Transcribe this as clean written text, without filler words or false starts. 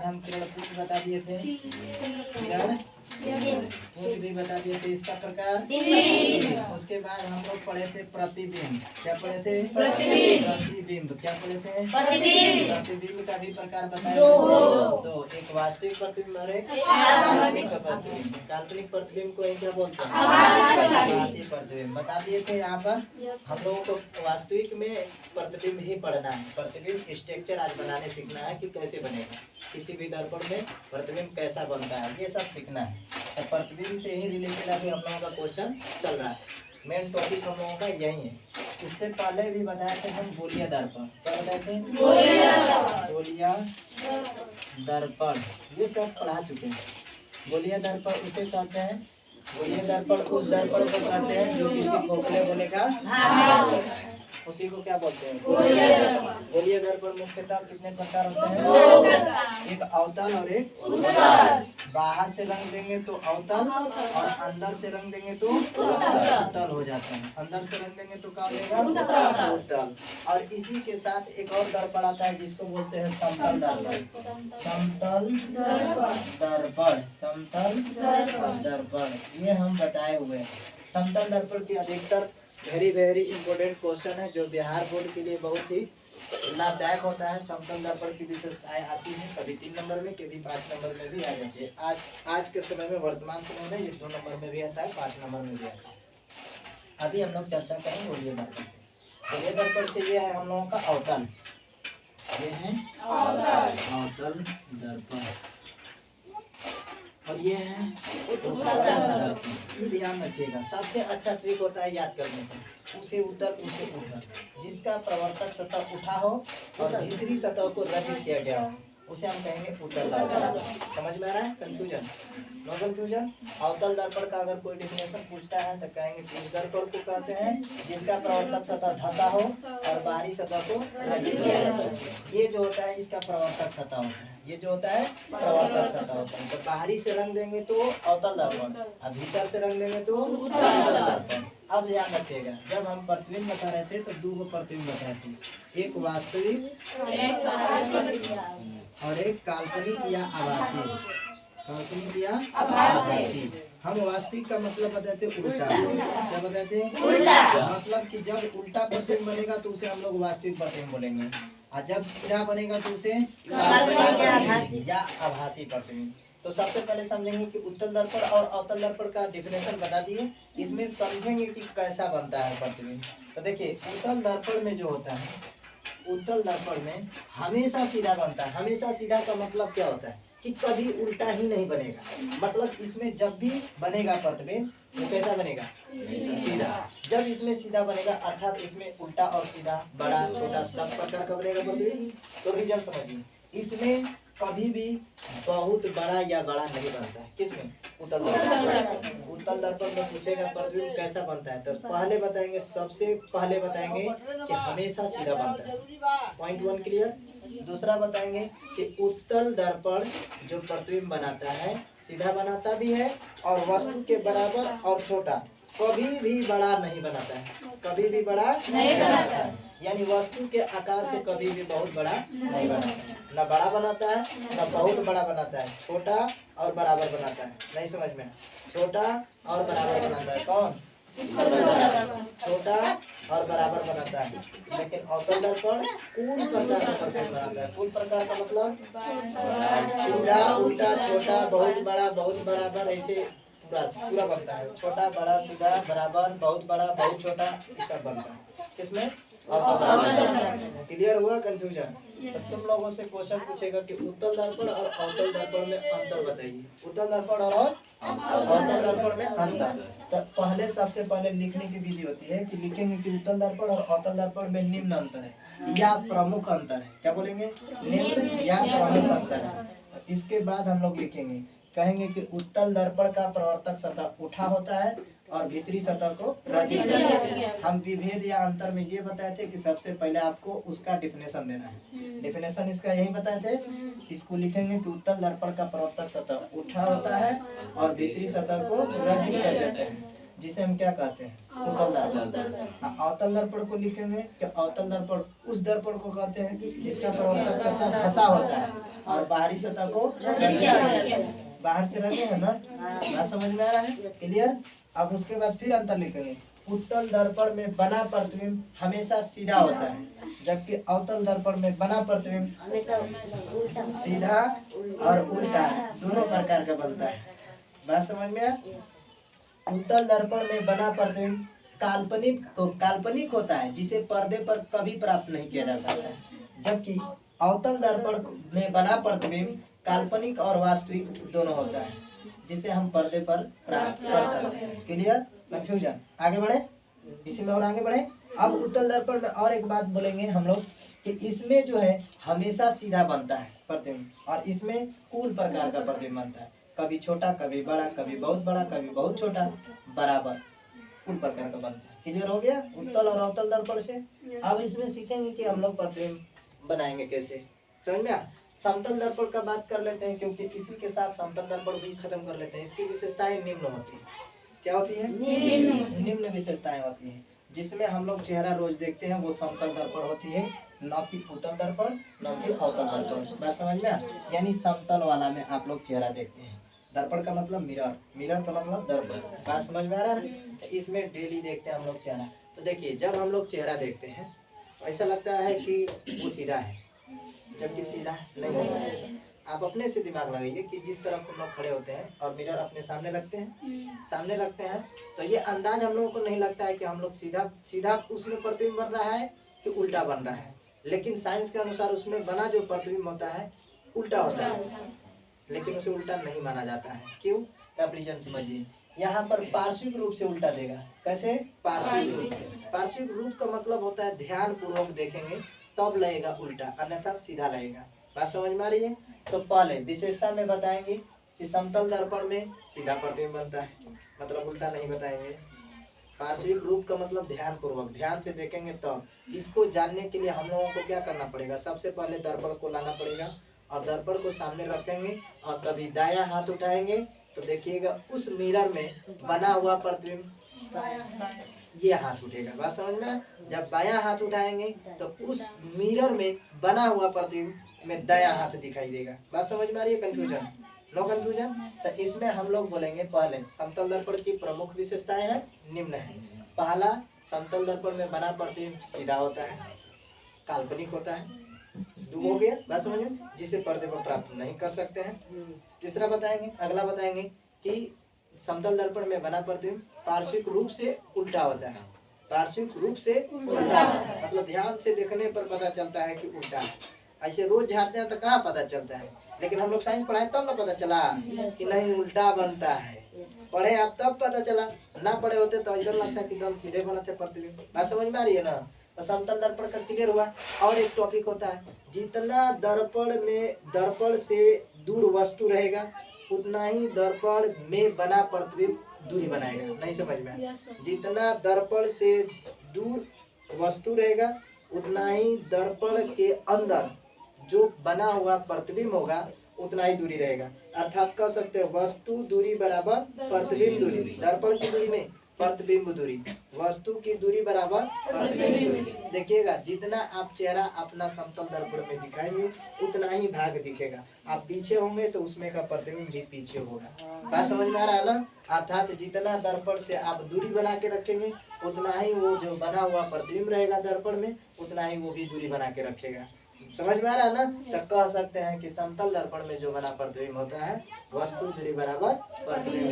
बाद हम किरण पुंज बता दिए थे, किरण पुंज भी बता दिए थे। इसका प्रकार उसके बाद हम लोग पढ़े थे प्रतिबिंब। क्या पढ़े थे? प्रतिबिंब। क्या पढ़े थे? प्रतिबिंब का भी प्रकार बताए दो, एक वास्तविक प्रतिबिंब और एक काल्पनिक प्रतिबिंब। काल्पनिक प्रतिबिंब को क्या बोलते हैं? आभासी प्रतिबिंब। बता दिए थे। यहाँ पर हम लोगों को वास्तविक में प्रतिबिंब ही पढ़ना है। प्रतिबिंब स्ट्रक्चर आज बनाने सीखना है कि कैसे बनेगा, किसी भी दर्पण में प्रतिबिंब कैसा बनता है, ये सब सीखना है। तो प्रतिबिंब से ही रिलेटेड अभी हम लोगों का क्वेश्चन चल रहा है। मेन टॉपिक हम लोगों का यही है। इससे पहले भी बताए थे हम गोलीय दर्पण। क्या बताए थे? गोलीय दर्पण। ये सब पढ़ा चुके हैं। गोलीय दर्पण उसे कहते हैं, गोलीय दर्पण उस दर्पण को कहते हैं जो किसी खोखले गोले का उसी को क्या बोलते हैं? गोलीय दर्पण मुख्यतः कितने प्रकार होते हैं? एक अवतल और एक उत्तल। बाहर से रंग देंगे तो अवतल और अंदर से रंग देंगे तो उत्तल हो जाता है। अंदर से रंग देंगे तो क्या हो जाएगा? उत्तल। और इसी के साथ एक और दर्पण आता है जिसको बोलते हैं समतल दर्पण। समतल दर्पण, समतल दर्पण, ये हम बताए हुए हैं। समतल दर्पण की अधिकतर वेरी इंपॉर्टेंट क्वेश्चन है जो बिहार बोर्ड के लिए बहुत ही लाभदायक होता है। समतल दर्पण की विशेषताएं आती हैं, कभी 3 नंबर में, कभी 5 नंबर में भी आ जाती है। आज के समय में, वर्तमान समय में ये 2 नंबर में भी आता है, 5 नंबर में भी आता है। अभी हम लोग चर्चा करेंगे गोलीय दर्पण से। गोलीय दर्पण से ये है हम लोगों का अवतल, ये है अवतल दर्पण, और ये है उत्तल। ध्यान रखिएगा, सबसे अच्छा ट्रिक होता है याद करने का, उसे उत्तल उसे उठल। जिसका प्रवर्तक सतह उठा हो और भीतरी सतह को रचित किया गया हो उसे हम कहेंगे उत्तल दर्पण। समझ में आ रहा है? कंफ्यूजन? No confusion? अवतल दर्पण का अगर कोई डेफिनेशन पूछता है तो कहेंगे कि उस दर्पण को कहते हैं जिसका प्रवर्तक सतह धंसा हो और बाहरी सतह को रचित किया जाता है। ये जो होता है इसका प्रवर्तक सतह होता है, ये जो होता है प्रवर्तक सतह होता है। तो बाहरी से रंग देंगे तो अवतल दर्पण, और भीतर से रंग देंगे तो उत्तल दर्पण। अब ध्यान रखिएगा, जब हम प्रतिबिंब बता रहे थे तो 2 प्रतिबिंब बताए थे, एक वास्तविक और एक काल्पनिक या आभासी। काल्पनिक या आभासी। हम वास्तविक का मतलब बताते उल्टा। क्या बताते? उल्टा। मतलब कि जब उल्टा प्रतिबिंब बनेगा तो उसे हम लोग वास्तविक प्रतिबिंब बोलेंगे, और जब सीधा बनेगा तो उसे काल्पनिक या आभासी प्रतिबिंब। तो सबसे पहले समझेंगे कि उत्तल दर्पण और अवतल दर्पण का डेफिनेशन बता दिए। इसमें समझेंगे कि कैसा बनता है प्रतिबिंब। तो देखिए, उत्तल दर्पण में जो होता है, उत्तल दर्पण में हमेशा सीधा बनता है। हमेशा सीधा का मतलब क्या होता है कि कभी उल्टा ही नहीं बनेगा। मतलब इसमें जब भी बनेगा प्रतिबिंब तो कैसा बनेगा? सीधा। जब इसमें सीधा बनेगा अर्थात इसमें उल्टा और सीधा, बड़ा छोटा सब प्रकार का बनेगा प्रतिबिंब। तो रीजन समझिए, इसमें कभी भी बहुत बड़ा या बड़ा नहीं बनता है। किसमें? उत्तल दर्पण। उत्तल दर्पण में पूछेगा प्रतिबिंब कैसा बनता है तो पहले बताएंगे, सबसे पहले बताएंगे कि हमेशा सीधा बनता है। Point 1 clear. दूसरा बताएंगे कि उत्तल दर्पण जो प्रतिबिंब बनाता है सीधा बनाता भी है और वस्तु के बराबर और छोटा, कभी भी बड़ा नहीं बनाता है। कभी भी बड़ा नहीं बनाता है, यानी वस्तु के आकार से कभी भी बहुत बड़ा नहीं बनाता है। न बड़ा बनाता है न बहुत बड़ा बनाता है, छोटा और बराबर बनाता है। नहीं समझ में? छोटा और बराबर बनाता है। कौन? छोटा और बराबर बनाता है। लेकिन अवतल दर्पण कुल प्रकार का प्रतिबिंब बनाता है। कुल प्रकार का मतलब सीधा, उल्टा, छोटा, बहुत बड़ा, बहुत बराबर, ऐसे पूरा बनता है। छोटा, बड़ा, सीधा, बराबर, बहुत बड़ा, बहुत छोटा, ये सब बनता है। किसमें? क्लियर हुआ? कंफ्यूजन? तो तुम लोगों से क्वेश्चन पूछेगा कि उत्तल दर्पण और अवतल दर्पण में अंतर बताइए। उत्तल दर्पण और अवतल दर्पण में अंतर। तो पहले सबसे पहले लिखने की विधि होती है कि लिखेंगे कि उत्तल दर्पण और अवतल दर्पण में निम्न अंतर है या प्रमुख अंतर है। क्या बोलेंगे? निम्न या प्रमुख अंतर है। इसके बाद हम लोग लिखेंगे, कहेंगे कि उत्तल दर्पण का प्रवर्तक सतह उठा होता है और भीतरी सतह को रचित करता है। हम विभेद या अंतर में ये बताए थे कि सबसे पहले आपको उसका डेफिनेशन देना है। डेफिनेशन इसका यही बताए थे। इसको लिखेंगे कि उत्तल दर्पण का प्रवर्तक सतह उठा होता है और भीतरी सतह को रचित कर देते हैं। जिसे हम क्या कहते हैं उत्तल दर्पण। अवतल दर्पण को लिखेंगे कि अवतल दर्पण उस दर्पण को कहते हैं जिसका प्रवर्तक सतह फंसा होता है और बाहरी सतह को बाहर से रखे है ना। बात समझ में आ रहा है? क्लियर। अब उसके बाद फिर अंतर लिखेंगे। उत्तल दर्पण में बना प्रतिबिंब हमेशा सीधा होता है, जबकि अवतल दर्पण में बना प्रतिबिंब सीधा और उल्टा दोनों प्रकार का बनता है। बात समझ में आया? उत्तल दर्पण में बना प्रतिबिंब काल्पनिक होता है, जिसे पर्दे पर कभी प्राप्त नहीं किया जा सकता है, जबकि अवतल दर्पण में बना प्रतिबिंब काल्पनिक और वास्तविक दोनों होता है, जिसे हम पर्दे पर प्राप्त कर सकते हैं। क्लियर? कंफ्यूजन? आगे बढ़े, इसी में और आगे बढ़े। अब उत्तल दर्पण में और एक बात बोलेंगे हम लोग कि इसमें जो है हमेशा सीधा बनता है प्रतिबिंब, और इसमें कुल प्रकार का प्रतिबिंब बनता है, कभी छोटा कभी बड़ा, कभी बहुत बड़ा कभी बहुत छोटा, बराबर कुल प्रकार का बनता है। क्लियर हो गया उत्तल और अवतल दर्पण से? अब इसमें सीखेंगे कि हम लोग प्रतिबिंब बनाएंगे कैसे। समझ में आ? समतल दर्पण का बात कर लेते हैं, क्योंकि इसी के साथ समतल दर्पण भी खत्म कर लेते हैं। इसकी विशेषताएं निम्न होती है। क्या होती है? निम्न विशेषताएं होती हैं, जिसमें हम लोग चेहरा रोज देखते हैं, वो समतल दर्पण होती है, न कि उत्तल दर्पण न कि अवतल दर्पण। बात समझ में? यानी समतल वाला में आप लोग चेहरा देखते हैं। दर्पण का मतलब मिरर, मिरर का मतलब दर्पण। बात समझ में आ रहा है? तो इसमें डेली देखते हैं हम लोग चेहरा। तो देखिए, जब हम लोग चेहरा देखते हैं तो ऐसा लगता है कि वो सीधा है, जबकि सीधा नहीं है। आप अपने से दिमाग लगाइए कि जिस तरफ हम लोग खड़े होते हैं और मिरर अपने सामने रखते हैं, तो ये अंदाज हम लोगों को नहीं लगता है कि हम लोग सीधा उसमें प्रतिबिंब बन रहा है कि उल्टा बन रहा है। लेकिन साइंस के अनुसार उसमें बना जो प्रतिबिंब होता है उल्टा होता है, लेकिन उसे उल्टा नहीं माना जाता है। क्यों? तब रीजन समझिए। यहाँ पर पार्श्विक रूप से उल्टा देगा। कैसे? पार्श्विक रूप से। पार्श्विक रूप का मतलब होता है ध्यान पूर्वक देखेंगे तब लगेगा उल्टा, अन्यथा सीधा लगेगा। बात समझ में आ रही है? तो पहले विशेषता में बताएंगे कि समतल दर्पण में सीधा प्रतिबिंब बनता है, मतलब उल्टा नहीं बताएंगे। पार्श्विक रूप का मतलब ध्यान पूर्वक, ध्यान से देखेंगे तब। इसको जानने के लिए हम लोगों को क्या करना पड़ेगा? सबसे पहले दर्पण को लाना पड़ेगा और दर्पण को सामने रखेंगे और कभी दायां हाथ उठाएंगे तो देखिएगा उस मिरर में बना हुआ प्रतिबिंब ये हाथ उठेगा। बात समझ में? जब बायां हाथ उठाएंगे तो उस मिरर में बना हुआ प्रतिबिंब में दायां हाथ दिखाई देगा। बात समझ में आ रही है? कंफ्यूजन? No confusion? तो इसमें हम लोग बोलेंगे पहले समतल दर्पण की प्रमुख विशेषताएं हैं, निम्न है। पहला, समतल दर्पण में बना प्रतिबिंब सीधा होता है, काल्पनिक होता है। दो हो गया। बात समझ में? जिसे पर्दे पर प्राप्त नहीं कर सकते हैं। तीसरा बताएंगे, अगला बताएंगे कि समतल दर्पण में बना प्रतिबिंब पार्श्विक रूप से उल्टा होता है। पार्श्विक रूप से उल्टा होता है मतलब ध्यान से देखने पर पता चलता है कि उल्टा है। ऐसे रोज झाड़ते हैं तो कहाँ पता चलता है, लेकिन हम लोग साइंस पढ़ाए तब ना पता चला कि नहीं उल्टा बनता है। पढ़े आप तब पता चला, ना पढ़े होते तो ऐसा लगता है कि एकदम सीधे बना थे प्रतिबिंब। बात समझ में आ रही है ना? तो समतल दर्पण का क्लियर हुआ। और एक टॉपिक होता है, जितना दर्पण से दूर वस्तु रहेगा उतना ही दर्पण में बना प्रतिबिंब दूरी बनाएगा। नहीं समझ में आया? जितना दर्पण से दूर वस्तु रहेगा उतना ही दर्पण के अंदर जो बना हुआ प्रतिबिंब होगा उतना ही दूरी रहेगा। अर्थात कह सकते हैं वस्तु दूरी बराबर प्रतिबिंब दूरी। दर्पण की दूरी में प्रतिबिंब दूरी, वस्तु की दूरी बराबर प्रतिबिंब दूरी। देखिएगा, जितना आप चेहरा अपना समतल दर्पण में दिखाएंगे उतना ही भाग दिखेगा। आप पीछे होंगे तो उसमें का प्रतिबिंब भी पीछे होगा। बात समझ में आ रहा है ना? अर्थात जितना दर्पण से आप दूरी बना के रखेंगे उतना ही वो जो बना हुआ प्रतिबिंब रहेगा दर्पण में उतना ही वो भी दूरी बना के रखेगा। समझ में आ रहा है ना? तो कह सकते हैं कि समतल दर्पण में जो बना प्रतिबिंब होता है वस्तु दूरी बराबर प्रतिबिंब।